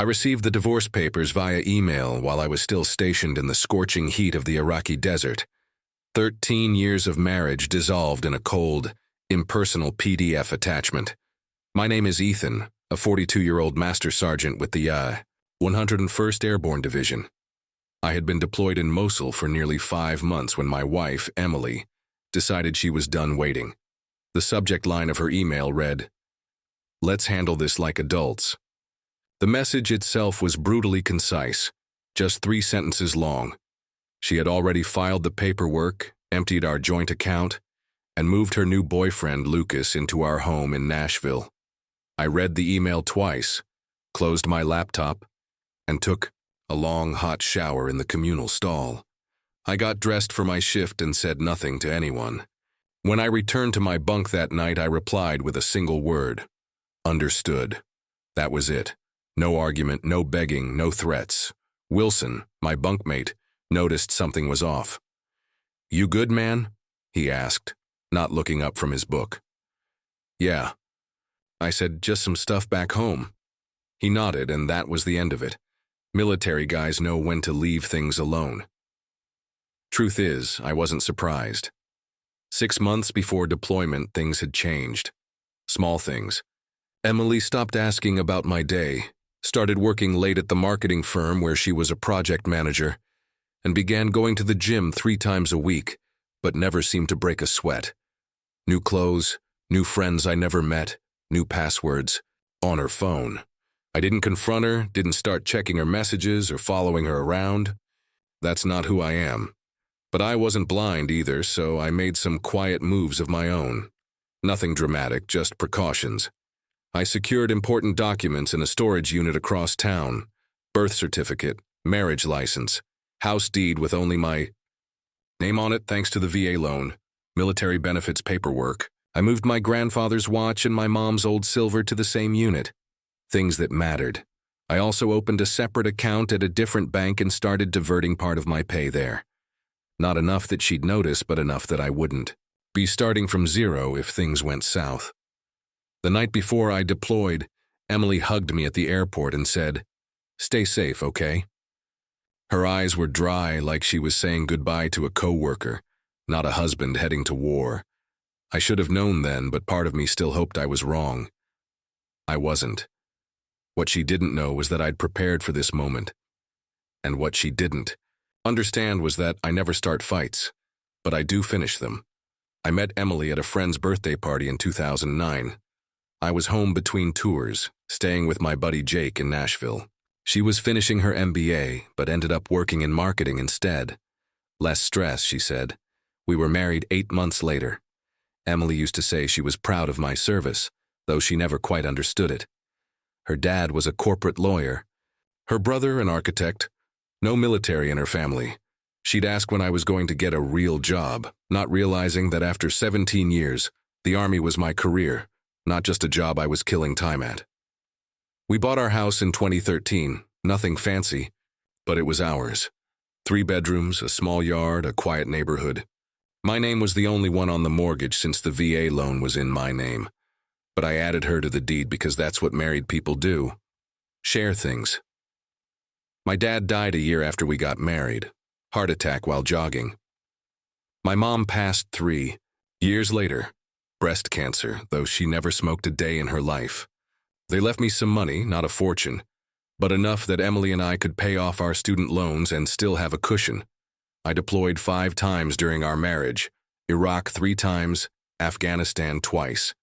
I received the divorce papers via email while I was still stationed in the scorching heat of the Iraqi desert. 13 years of marriage dissolved in a cold, impersonal PDF attachment. My name is Ethan, a 42-year-old master sergeant with the 101st Airborne Division. I had been deployed in Mosul for nearly 5 months when my wife, Emily, decided she was done waiting. The subject line of her email read, "Let's handle this like adults." The message itself was brutally concise, just 3 sentences long. She had already filed the paperwork, emptied our joint account, and moved her new boyfriend, Lucas, into our home in Nashville. I read the email twice, closed my laptop, and took a long, hot shower in the communal stall. I got dressed for my shift and said nothing to anyone. When I returned to my bunk that night, I replied with a single word: understood. That was it. No argument, no begging, no threats. Wilson, my bunkmate, noticed something was off. "You good, man?" he asked, not looking up from his book. "Yeah." I said, "Just some stuff back home." He nodded, and that was the end of it. Military guys know when to leave things alone. Truth is, I wasn't surprised. 6 months before deployment, things had changed. Small things. Emily stopped asking about my day, started working late at the marketing firm where she was a project manager, and began going to the gym 3 times a week, but never seemed to break a sweat. New clothes, new friends I never met, new passwords, on her phone. I didn't confront her, didn't start checking her messages or following her around. That's not who I am. But I wasn't blind either, so I made some quiet moves of my own. Nothing dramatic, just precautions. I secured important documents in a storage unit across town: birth certificate, marriage license, house deed with only my name on it thanks to the VA loan, military benefits paperwork. I moved my grandfather's watch and my mom's old silver to the same unit. Things that mattered. I also opened a separate account at a different bank and started diverting part of my pay there. Not enough that she'd notice, but enough that I wouldn't be starting from zero if things went south. The night before I deployed, Emily hugged me at the airport and said, "Stay safe, okay?" Her eyes were dry, like she was saying goodbye to a coworker, not a husband heading to war. I should have known then, but part of me still hoped I was wrong. I wasn't. What she didn't know was that I'd prepared for this moment. And what she didn't understand was that I never start fights, but I do finish them. I met Emily at a friend's birthday party in 2009. I was home between tours, staying with my buddy Jake in Nashville. She was finishing her MBA, but ended up working in marketing instead. Less stress, she said. We were married 8 months later. Emily used to say she was proud of my service, though she never quite understood it. Her dad was a corporate lawyer. Her brother an architect. No military in her family. She'd ask when I was going to get a real job, not realizing that after 17 years, the Army was my career, not just a job I was killing time at. We bought our house in 2013, nothing fancy, but it was ours. 3 bedrooms, a small yard, a quiet neighborhood. My name was the only one on the mortgage since the VA loan was in my name. But I added her to the deed because that's what married people do. Share things. My dad died a year after we got married. Heart attack while jogging. My mom passed 3 years later. Breast cancer, though she never smoked a day in her life. They left me some money, not a fortune, but enough that Emily and I could pay off our student loans and still have a cushion. I deployed 5 times during our marriage, Iraq 3 times, Afghanistan twice.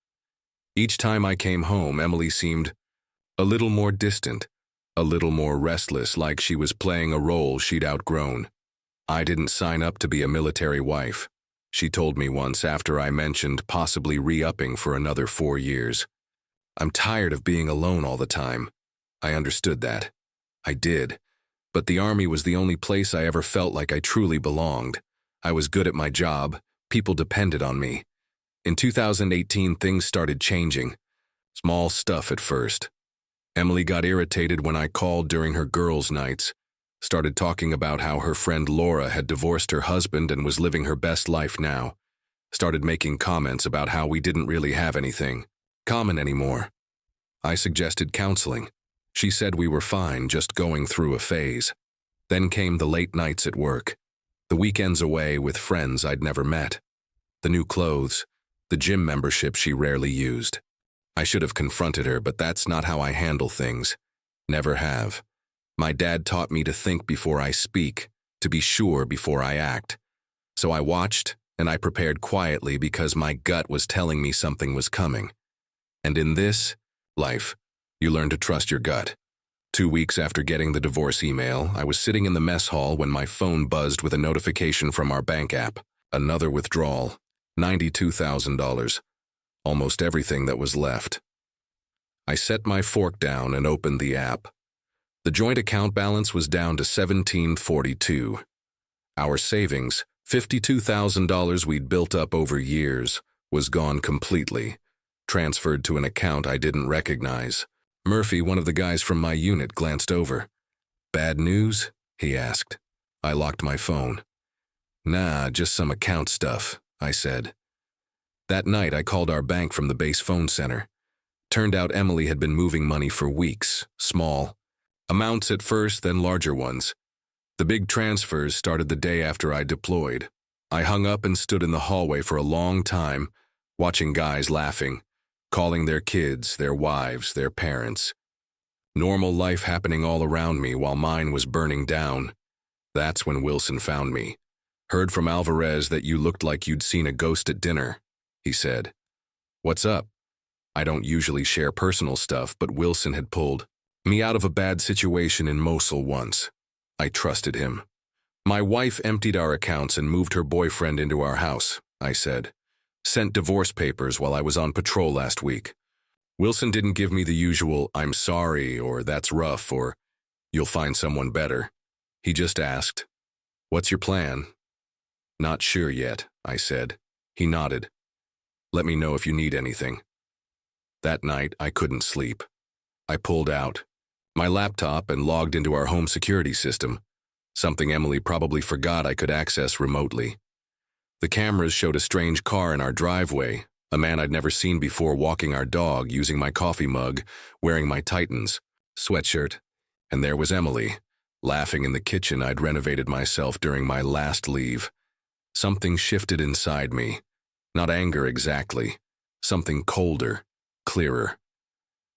Each time I came home, Emily seemed a little more distant, a little more restless, like she was playing a role she'd outgrown. I didn't sign up to be a military wife, she told me once after I mentioned possibly re-upping for another 4 years. I'm tired of being alone all the time. I understood that. I did. But the Army was the only place I ever felt like I truly belonged. I was good at my job. People depended on me. In 2018, things started changing. Small stuff at first. Emily got irritated when I called during her girls' nights, started talking about how her friend Laura had divorced her husband and was living her best life now, started making comments about how we didn't really have anything common anymore. I suggested counseling. She said we were fine, just going through a phase. Then came the late nights at work, the weekends away with friends I'd never met, the new clothes, the gym membership she rarely used. I should have confronted her, but that's not how I handle things. Never have. My dad taught me to think before I speak, to be sure before I act. So I watched, and I prepared quietly because my gut was telling me something was coming. And in this life, you learn to trust your gut. 2 weeks after getting the divorce email, I was sitting in the mess hall when my phone buzzed with a notification from our bank app. Another withdrawal. $92,000. Almost everything that was left. I set my fork down and opened the app. The joint account balance was down to $1,742. Our savings, $52,000 we'd built up over years, was gone completely, transferred to an account I didn't recognize. Murphy, one of the guys from my unit, glanced over. "Bad news?" he asked. I locked my phone. "Nah, just some account stuff," I said. That night, I called our bank from the base phone center. Turned out Emily had been moving money for weeks, small amounts at first, then larger ones. The big transfers started the day after I deployed. I hung up and stood in the hallway for a long time, watching guys laughing, calling their kids, their wives, their parents. Normal life happening all around me while mine was burning down. That's when Wilson found me. "Heard from Alvarez that you looked like you'd seen a ghost at dinner," he said. "What's up?" I don't usually share personal stuff, but Wilson had pulled me out of a bad situation in Mosul once. I trusted him. "My wife emptied our accounts and moved her boyfriend into our house," I said. "Sent divorce papers while I was on patrol last week." Wilson didn't give me the usual "I'm sorry" or "that's rough" or "you'll find someone better." He just asked, "What's your plan?" "Not sure yet," I said. He nodded. "Let me know if you need anything." That night, I couldn't sleep. I pulled out my laptop and logged into our home security system, something Emily probably forgot I could access remotely. The cameras showed a strange car in our driveway, a man I'd never seen before walking our dog, using my coffee mug, wearing my Titans sweatshirt, and there was Emily, laughing in the kitchen I'd renovated myself during my last leave. Something shifted inside me. Not anger exactly. Something colder, clearer.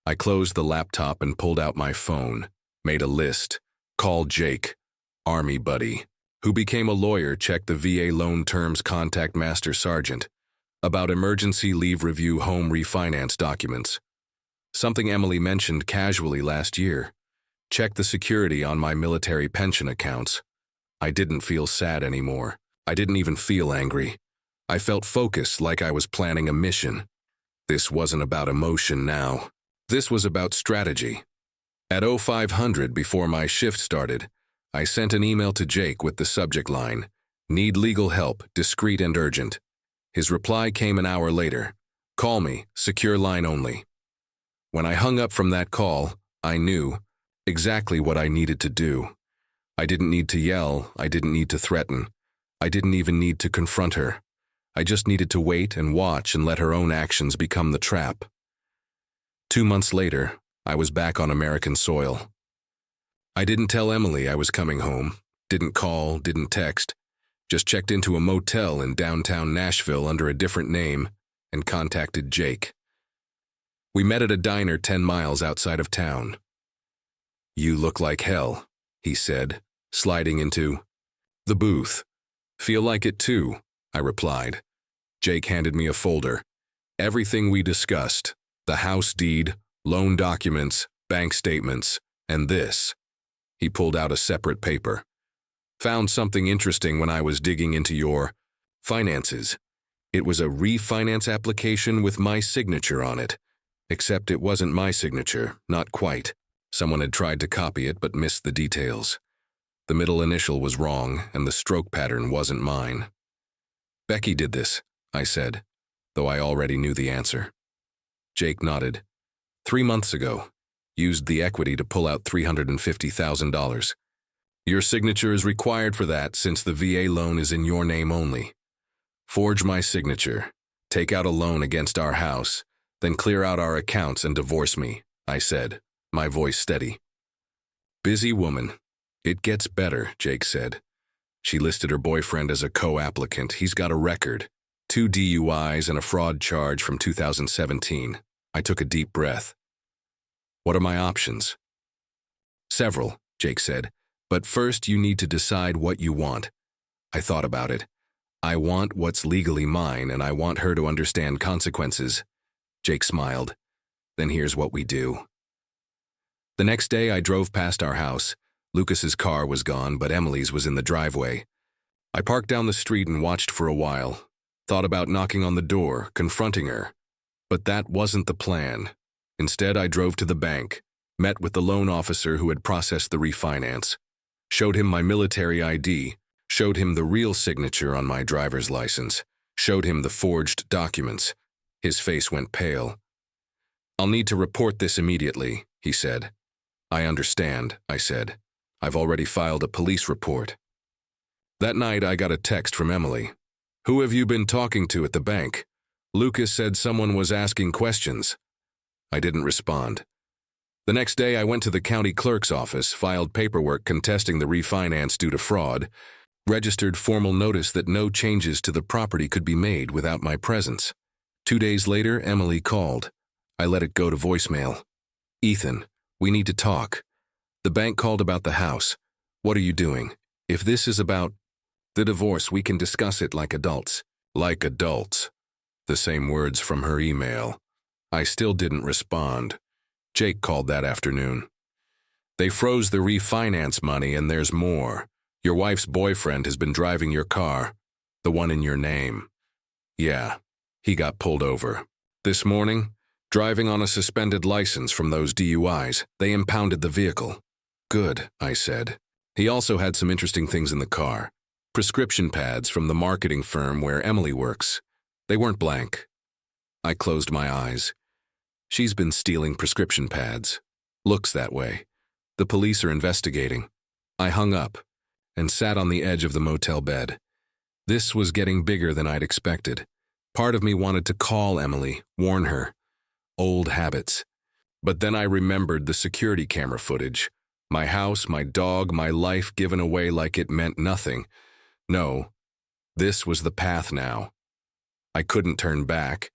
I closed the laptop and pulled out my phone, made a list, called Jake, Army buddy, who became a lawyer, checked the VA loan terms, contact Master Sergeant, about emergency leave review, home refinance documents. Something Emily mentioned casually last year. Check the security on my military pension accounts. I didn't feel sad anymore. I didn't even feel angry. I felt focused, like I was planning a mission. This wasn't about emotion now. This was about strategy. At 0500, before my shift started, I sent an email to Jake with the subject line, "Need legal help, discreet and urgent." His reply came an hour later. "Call me, secure line only." When I hung up from that call, I knew exactly what I needed to do. I didn't need to yell, I didn't need to threaten. I didn't even need to confront her. I just needed to wait and watch and let her own actions become the trap. 2 months later, I was back on American soil. I didn't tell Emily I was coming home, didn't call, didn't text, just checked into a motel in downtown Nashville under a different name and contacted Jake. We met at a diner 10 miles outside of town. "You look like hell," he said, sliding into the booth. "Feel like it too," I replied. Jake handed me a folder. Everything we discussed, the house deed, loan documents, bank statements, and this. He pulled out a separate paper. "Found something interesting when I was digging into your finances. It was a refinance application with my signature on it. Except it wasn't my signature, not quite. Someone had tried to copy it but missed the details. The middle initial was wrong, and the stroke pattern wasn't mine." "Becky did this," I said, though I already knew the answer. Jake nodded. 3 months ago. Used the equity to pull out $350,000. Your signature is required for that since the VA loan is in your name only. Forge my signature, take out a loan against our house, then clear out our accounts and divorce me," I said. my voice steady. Busy woman. It gets better, Jake said. She listed her boyfriend as a co-applicant. He's got a record. 2 DUIs and a fraud charge from 2017. I took a deep breath. What are my options? Several, Jake said. But first you need to decide what you want. I thought about it. I want what's legally mine, and I want her to understand consequences. Jake smiled. Then here's what we do. The next day I drove past our house. Lucas's car was gone, but Emily's was in the driveway. I parked down the street and watched for a while. Thought about knocking on the door, confronting her. But that wasn't the plan. Instead, I drove to the bank, met with the loan officer who had processed the refinance, showed him my military ID, showed him the real signature on my driver's license, showed him the forged documents. His face went pale. I'll need to report this immediately, he said. I understand, I said. I've already filed a police report. That night, I got a text from Emily. Who have you been talking to at the bank? Lucas said someone was asking questions. I didn't respond. The next day, I went to the county clerk's office, filed paperwork contesting the refinance due to fraud, registered formal notice that no changes to the property could be made without my presence. 2 days later, Emily called. I let it go to voicemail. Ethan, we need to talk. The bank called about the house. What are you doing? If this is about the divorce, we can discuss it like adults. Like adults. The same words from her email. I still didn't respond. Jake called that afternoon. They froze the refinance money, and there's more. Your wife's boyfriend has been driving your car. The one in your name. Yeah, he got pulled over. This morning, driving on a suspended license from those DUIs, they impounded the vehicle. Good, I said. He also had some interesting things in the car. Prescription pads from the marketing firm where Emily works. They weren't blank. I closed my eyes. She's been stealing prescription pads. Looks that way. The police are investigating. I hung up and sat on the edge of the motel bed. This was getting bigger than I'd expected. Part of me wanted to call Emily, warn her. Old habits. But then I remembered the security camera footage. My house, my dog, my life given away like it meant nothing. No, this was the path now. I couldn't turn back.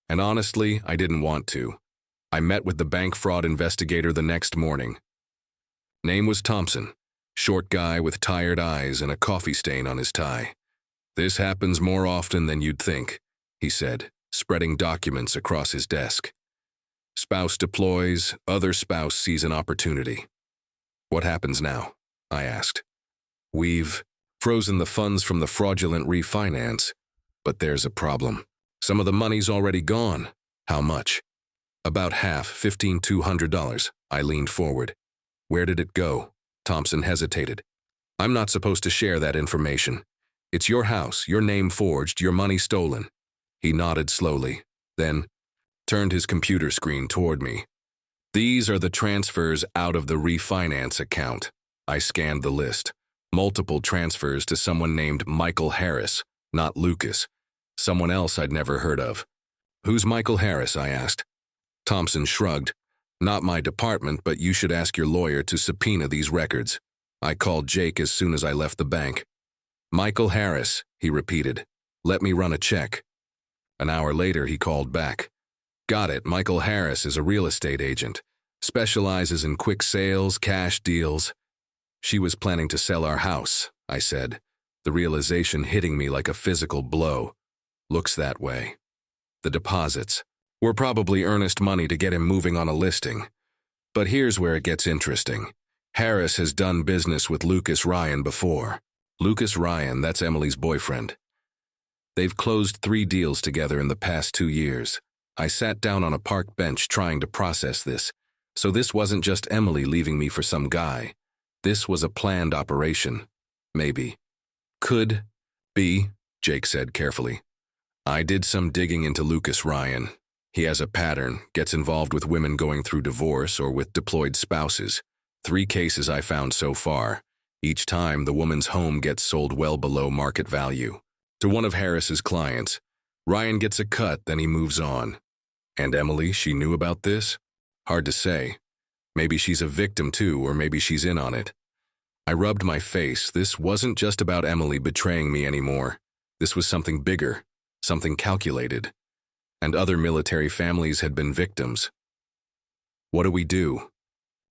And honestly, I didn't want to. I met with the bank fraud investigator the next morning. Name was Thompson. Short guy with tired eyes and a coffee stain on his tie. This happens more often than you'd think, he said, spreading documents across his desk. Spouse deploys, other spouse sees an opportunity. What happens now? I asked. We've frozen the funds from the fraudulent refinance, but there's a problem. Some of the money's already gone. How much? About half, $1,200. I leaned forward. Where did it go? Thompson hesitated. I'm not supposed to share that information. It's your house, your name forged, your money stolen. He nodded slowly, then turned his computer screen toward me. These are the transfers out of the refinance account. I scanned the list. Multiple transfers to someone named Michael Harris, not Lucas. Someone else I'd never heard of. Who's Michael Harris? I asked. Thompson shrugged. Not my department, but you should ask your lawyer to subpoena these records. I called Jake as soon as I left the bank. Michael Harris, he repeated. Let me run a check. An hour later, he called back. Got it. Michael Harris is a real estate agent. Specializes in quick sales, cash deals. She was planning to sell our house, I said, the realization hitting me like a physical blow. Looks that way. The deposits were probably earnest money to get him moving on a listing. But here's where it gets interesting. Harris has done business with Lucas Ryan before. Lucas Ryan, that's Emily's boyfriend. They've closed 3 deals together in the past 2 years. I sat down on a park bench trying to process this. So this wasn't just Emily leaving me for some guy. This was a planned operation. Maybe. Could be, Jake said carefully. I did some digging into Lucas Ryan. He has a pattern, gets involved with women going through divorce or with deployed spouses. 3 cases I found so far. Each time, the woman's home gets sold well below market value. To one of Harris's clients. Ryan gets a cut, then he moves on. And Emily, she knew about this? Hard to say. Maybe she's a victim too, or maybe she's in on it. I rubbed my face. This wasn't just about Emily betraying me anymore. This was something bigger, something calculated. And other military families had been victims. What do we do?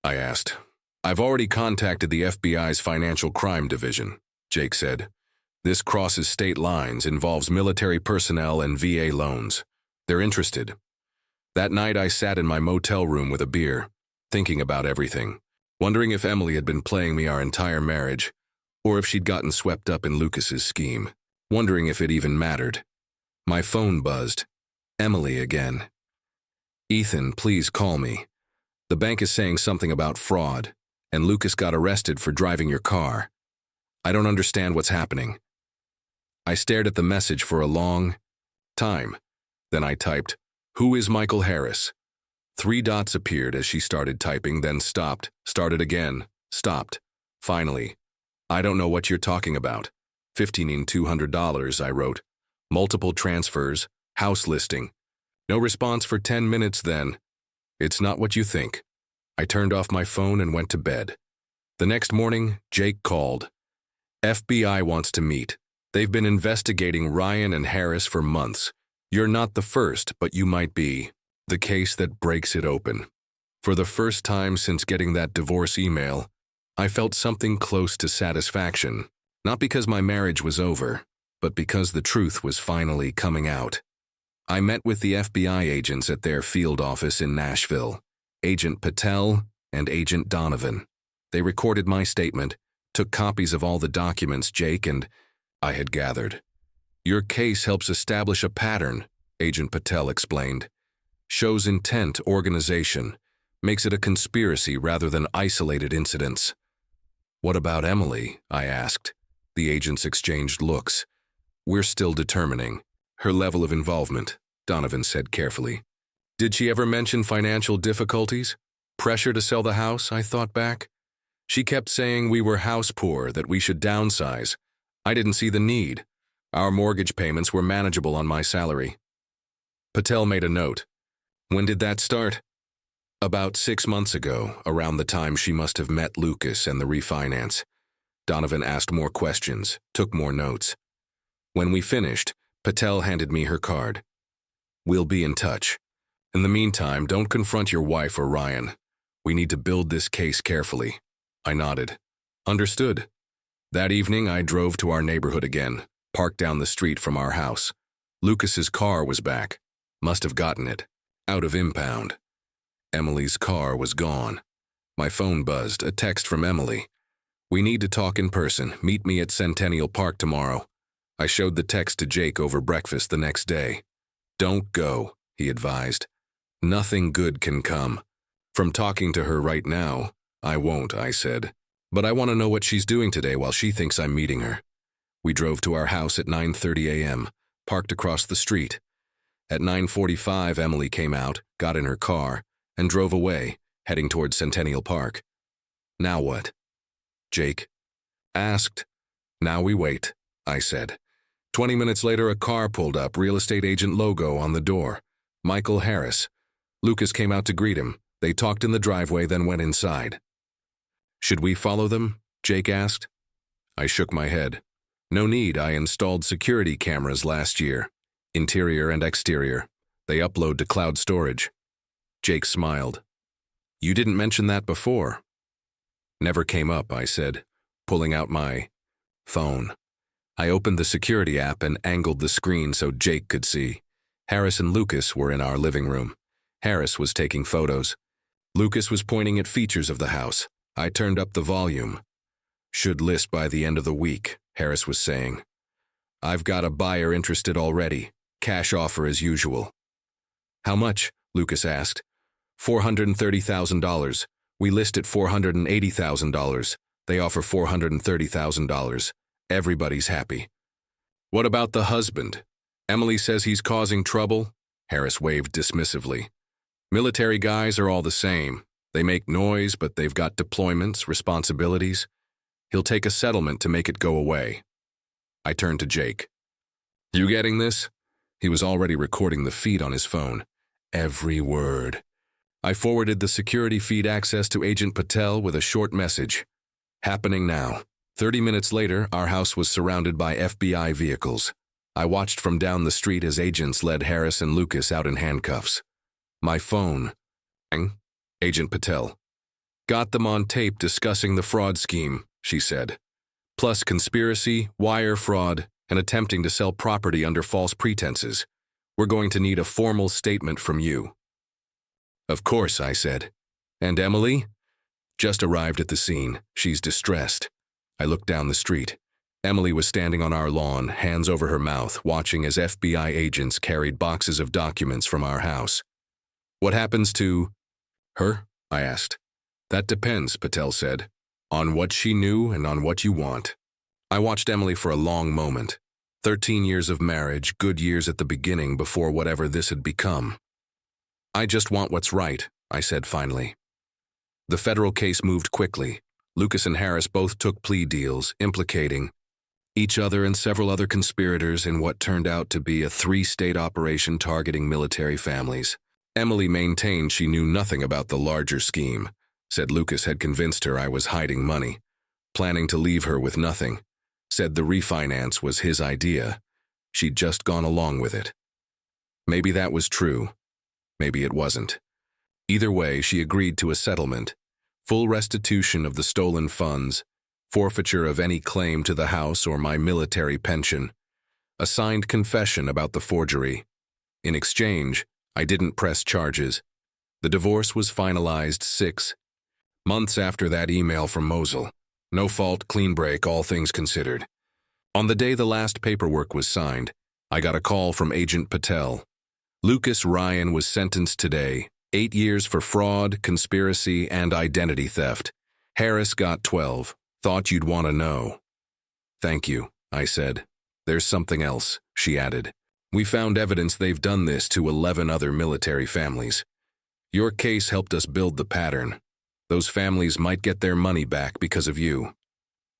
I asked. I've already contacted the FBI's Financial Crime Division, Jake said. This crosses state lines, involves military personnel and VA loans. They're interested. That night I sat in my motel room with a beer, thinking about everything, wondering if Emily had been playing me our entire marriage, or if she'd gotten swept up in Lucas's scheme, wondering if it even mattered. My phone buzzed. Emily again. Ethan, please call me. The bank is saying something about fraud, and Lucas got arrested for driving your car. I don't understand what's happening. I stared at the message for a long time. Then I typed, "Who is Michael Harris?" 3 dots appeared as she started typing, then stopped, started again, stopped. Finally, "I don't know what you're talking about. $1,500, I wrote. Multiple transfers, house listing. No response for 10 minutes then. It's not what you think. I turned off my phone and went to bed. The next morning, Jake called. FBI wants to meet. They've been investigating Ryan and Harris for months. You're not the first, but you might be. The case that breaks it open. For the first time since getting that divorce email, I felt something close to satisfaction. Not because my marriage was over, but because the truth was finally coming out. I met with the FBI agents at their field office in Nashville, Agent Patel and Agent Donovan. They recorded my statement, took copies of all the documents Jake and I had gathered. Your case helps establish a pattern, Agent Patel explained. Shows intent, organization, makes it a conspiracy rather than isolated incidents. What about Emily? I asked. The agents exchanged looks. We're still determining her level of involvement, Donovan said carefully. Did she ever mention financial difficulties? Pressure to sell the house, I thought back. She kept saying we were house poor, that we should downsize. I didn't see the need. Our mortgage payments were manageable on my salary. Patel made a note. When did that start? About 6 months ago, around the time she must have met Lucas and the refinance. Donovan asked more questions, took more notes. When we finished, Patel handed me her card. We'll be in touch. In the meantime, don't confront your wife or Ryan. We need to build this case carefully. I nodded. Understood. That evening, I drove to our neighborhood again, parked down the street from our house. Lucas's car was back. Must have gotten it. Out of impound. Emily's car was gone. My phone buzzed, a text from Emily. We need to talk in person. Meet me at Centennial Park tomorrow. I showed the text to Jake over breakfast the next day. Don't go, he advised. Nothing good can come. From talking to her right now, I won't, I said. But I want to know what she's doing today while she thinks I'm meeting her. We drove to our house at 9:30 a.m., parked across the street. At 9:45, Emily came out, got in her car, and drove away, heading towards Centennial Park. Now what? Jake asked. Now we wait, I said. 20 minutes later, a car pulled up, real estate agent logo on the door. Michael Harris. Lucas came out to greet him. They talked in the driveway, then went inside. Should we follow them? Jake asked. I shook my head. No need, I installed security cameras last year. Interior and exterior. They upload to cloud storage. Jake smiled. You didn't mention that before. Never came up, I said, pulling out my phone. I opened the security app and angled the screen so Jake could see. Harris and Lucas were in our living room. Harris was taking photos. Lucas was pointing at features of the house. I turned up the volume. Should list by the end of the week, Harris was saying. I've got a buyer interested already. Cash offer as usual. How much? Lucas asked. $430,000. We list at $480,000. They offer $430,000. Everybody's happy. What about the husband? Emily says he's causing trouble? Harris waved dismissively. Military guys are all the same. They make noise, but they've got deployments, responsibilities. He'll take a settlement to make it go away. I turned to Jake. You getting this? He was already recording the feed on his phone. Every word. I forwarded the security feed access to Agent Patel with a short message. Happening now. 30 minutes later, our house was surrounded by FBI vehicles. I watched from down the street as agents led Harris and Lucas out in handcuffs. My phone. Agent Patel. Got them on tape discussing the fraud scheme, she said. Plus conspiracy, wire fraud, and attempting to sell property under false pretenses. We're going to need a formal statement from you. Of course, I said. And Emily? Just arrived at the scene. She's distressed. I looked down the street. Emily was standing on our lawn, hands over her mouth, watching as FBI agents carried boxes of documents from our house. What happens to her? I asked. That depends, Patel said. On what she knew and on what you want. I watched Emily for a long moment. 13 years of marriage, good years at the beginning before whatever this had become. I just want what's right, I said finally. The federal case moved quickly. Lucas and Harris both took plea deals, implicating each other and several other conspirators in what turned out to be a 3-state operation targeting military families. Emily maintained she knew nothing about the larger scheme, said Lucas had convinced her I was hiding money, planning to leave her with nothing, said the refinance was his idea. She'd just gone along with it. Maybe that was true. Maybe it wasn't. Either way, she agreed to a settlement, full restitution of the stolen funds, forfeiture of any claim to the house or my military pension, a signed confession about the forgery. In exchange, I didn't press charges. The divorce was finalized 6 months after that email from Mosul. No fault, clean break, all things considered. On the day the last paperwork was signed, I got a call from Agent Patel. Lucas Ryan was sentenced today, 8 years for fraud, conspiracy, and identity theft. Harris got 12. Thought you'd want to know. Thank you, I said. There's something else, she added. We found evidence they've done this to 11 other military families. Your case helped us build the pattern. Those families might get their money back because of you.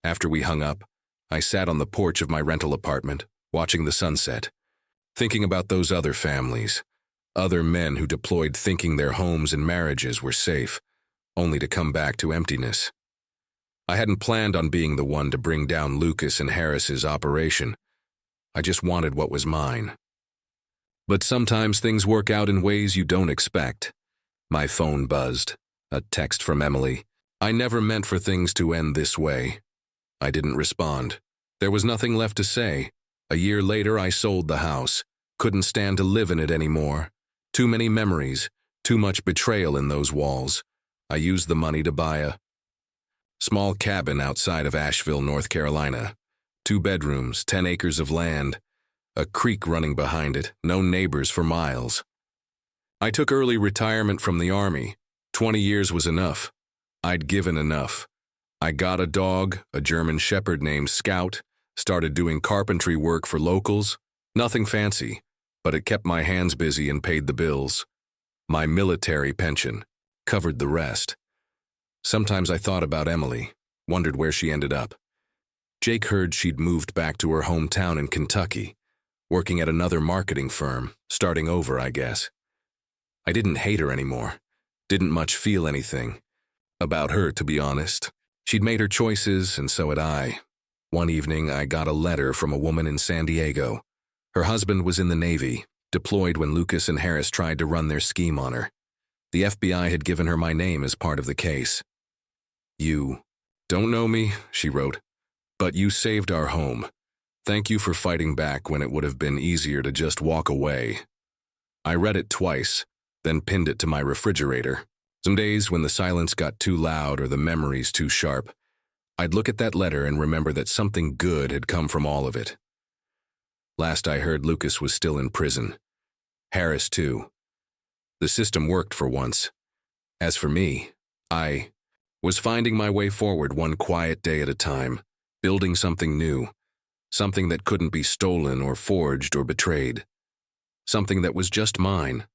After we hung up, I sat on the porch of my rental apartment, watching the sunset, thinking about those other families, other men who deployed thinking their homes and marriages were safe, only to come back to emptiness. I hadn't planned on being the one to bring down Lucas and Harris's operation. I just wanted what was mine. But sometimes things work out in ways you don't expect. My phone buzzed. A text from Emily. I never meant for things to end this way. I didn't respond. There was nothing left to say. A year later, I sold the house. Couldn't stand to live in it anymore. Too many memories, too much betrayal in those walls. I used the money to buy a small cabin outside of Asheville, North Carolina. 2 bedrooms, 10 acres of land, a creek running behind it, no neighbors for miles. I took early retirement from the Army. 20 years was enough. I'd given enough. I got a dog, a German Shepherd named Scout, started doing carpentry work for locals. Nothing fancy, but it kept my hands busy and paid the bills. My military pension covered the rest. Sometimes I thought about Emily, wondered where she ended up. Jake heard she'd moved back to her hometown in Kentucky, working at another marketing firm, starting over, I guess. I didn't hate her anymore. Didn't much feel anything about her, to be honest. She'd made her choices, and so had I. One evening, I got a letter from a woman in San Diego. Her husband was in the Navy, deployed when Lucas and Harris tried to run their scheme on her. The FBI had given her my name as part of the case. You don't know me, she wrote, but you saved our home. Thank you for fighting back when it would have been easier to just walk away. I read it twice, then pinned it to my refrigerator. Some days when the silence got too loud or the memories too sharp, I'd look at that letter and remember that something good had come from all of it. Last I heard, Lucas was still in prison. Harris, too. The system worked for once. As for me, I was finding my way forward one quiet day at a time, building something new, something that couldn't be stolen or forged or betrayed, something that was just mine,